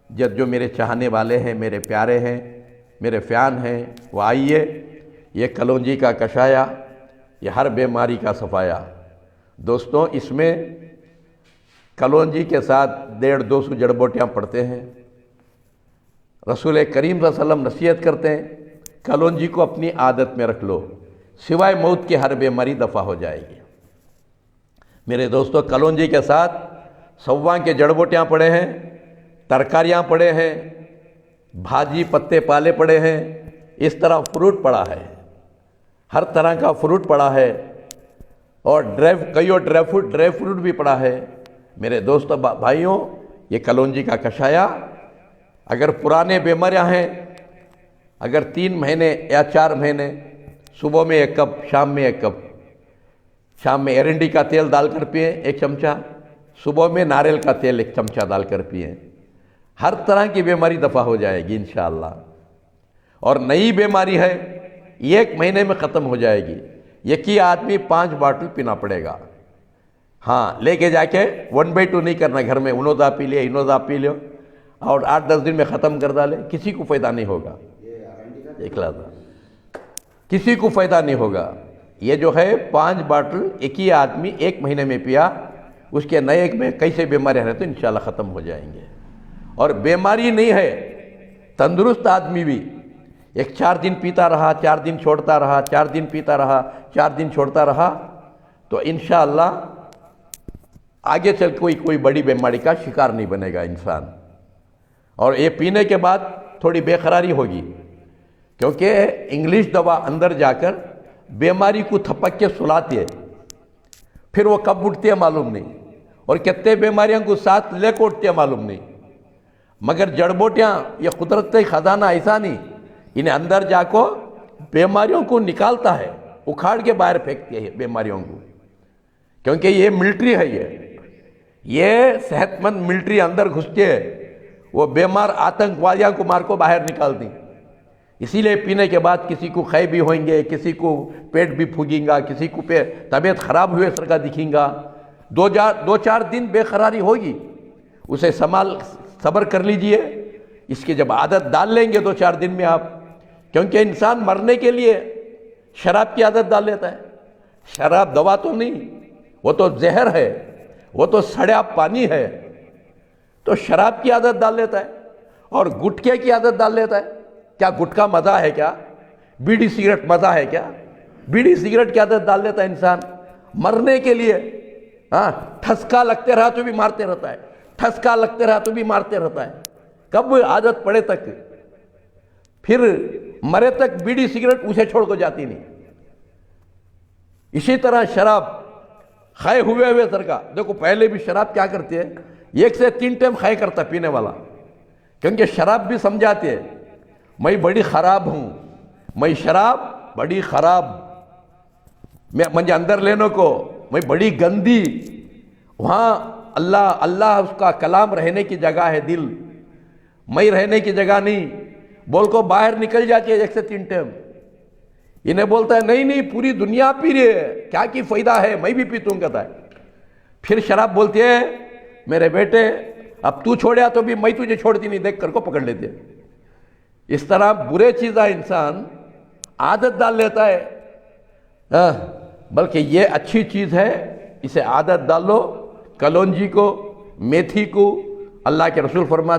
جو میرے چاہنے والے ہیں، میرے پیارے ہیں، میرے فیان ہیں، وہ آئیے، یہ کلونجی کا کشایا، یہ ہر بیماری کا صفایا۔ دوستوں، اس میں کلونجی کے ساتھ 150-200 جڑ بوٹیاں پڑتے ہیں۔ رسول کریم صلی اللہ علیہ وسلم نصیحت کرتے ہیں، کلونجی کو اپنی عادت میں رکھ لو، سوائے موت کی ہر بیماری دفع ہو جائے گی۔ میرے دوستو، کلونجی کے ساتھ سواں کے جڑ بوٹیاں پڑے ہیں، ترکاریاں پڑے ہیں، بھاجی پتے پالے پڑے ہیں، اس طرح فروٹ پڑا ہے، ہر طرح کا فروٹ پڑا ہے، اور ڈرائی فروٹ بھی پڑا ہے۔ میرے دوستو بھائیوں، یہ کلونجی کا کشایا، اگر پرانے بیماریاں ہیں، اگر 3 مہینے یا 4 مہینے، صبح میں 1 کپ، شام میں 1 کپ، شام میں ایرنڈی کا تیل ڈال کر پئیں 1 چمچہ، صبح میں ناریل کا تیل 1 چمچہ ڈال کر پئیں، ہر طرح کی بیماری دفع ہو جائے گی انشاءاللہ۔ اور نئی بیماری ہے، 1 مہینے میں ختم ہو جائے گی۔ یکی آدمی 5 باٹل پینا پڑے گا۔ ہاں، لے کے جا کے 1/2 نہیں کرنا، گھر میں انوزا پی لیا، انوزا پی لو، اور 8-10 دن میں ختم کر ڈالے، کسی کو فائدہ نہیں ہوگا۔ ایک لحظہ، کسی کو فائدہ نہیں ہوگا۔ یہ جو ہے 5 باٹل ایک ہی آدمی 1 مہینے میں پیا، اس کے نئے میں کیسے بیماریاں ہیں تو انشاءاللہ ختم ہو جائیں گے۔ اور بیماری نہیں ہے، تندرست آدمی بھی 4 دن پیتا رہا، 4 دن چھوڑتا رہا، 4 دن پیتا رہا، 4 دن چھوڑتا رہا، تو انشاءاللہ آگے چل کوئی بڑی بیماری کا شکار نہیں بنے گا انسان۔ اور یہ پینے کے بعد تھوڑی بے قراری ہوگی، کیونکہ انگلش دوا اندر جا کر بیماری کو تھپک کے سلاتی ہے، پھر وہ کب اٹھتی ہے معلوم نہیں، اور کتنے بیماریاں کو ساتھ لے کے اٹھتی ہے معلوم نہیں۔ مگر جڑ بوٹیاں یہ قدرت کا خزانہ ایسا نہیں، انہیں اندر جا کو بیماریوں کو نکالتا ہے، اکھاڑ کے باہر پھینکتی ہے بیماریوں کو، کیونکہ یہ ملٹری ہے، یہ صحت مند ملٹری اندر گھستی ہے، وہ بیمار آتنکوادیوں کو مار کو باہر نکالتی۔ اسی لیے پینے کے بعد کسی کو خے بھی ہوئیں گے، کسی کو پیٹ بھی پھوگیں گا، کسی کو طبیعت خراب ہوئے سر کا دکھیں گا، 2-4 دن بے قراری ہوگی، اسے صبر کر لیجئے۔ اس کی جب عادت ڈال لیں گے 2-4 دن میں آپ، کیونکہ انسان مرنے کے لیے شراب کی عادت ڈال لیتا ہے۔ شراب دوا تو نہیں، وہ تو زہر ہے، وہ تو سڑیا پانی ہے، تو شراب کی عادت ڈال لیتا ہے، اور گٹکے کی عادت ڈال لیتا ہے۔ کیا گٹکا مزہ ہے کیا؟ بیڑی سگریٹ مزہ ہے کیا؟ بیڑی سگریٹ کی عادت ڈال لیتا ہے انسان مرنے کے لیے۔ ہاں، ٹھسکا لگتے رہا تو بھی مارتے رہتا ہے، ٹھسکا لگتے رہا تو بھی مارتے رہتا ہے، کب عادت پڑے تک، پھر مرے تک بیڑی سگریٹ اسے چھوڑ کو جاتی نہیں۔ اسی طرح شراب خائے ہوئے سر کا، دیکھو پہلے بھی شراب کیا کرتی ہے، 1 سے 3 ٹائم خائے کرتا پینے والا، کیونکہ شراب بھی سمجھاتی ہے میں بڑی خراب ہوں، میں شراب بڑی خراب، مجھے اندر لینے کو میں بڑی گندی، وہاں اللہ اس کا کلام رہنے کی جگہ ہے، دل میں رہنے کی جگہ نہیں، بول کو باہر نکل جاتی ہے 1 سے 3 ٹائم۔ انہیں بولتا ہے نہیں پوری دنیا پی رہی ہے، کیا کی فائدہ ہے، میں بھی پیتوں گا۔ پھر شراب بولتی ہے میرے بیٹے اب تو چھوڑیا تو بھی میں تجھے چھوڑتی نہیں، دیکھ کر کو پکڑ لیتے ہیں۔ اس طرح برے چیزیں انسان عادت ڈال لیتا ہے، بلکہ یہ اچھی چیز ہے، اسے عادت ڈال لو۔ کلونجی کو، میتھی کو اللہ کے رسول فرماتے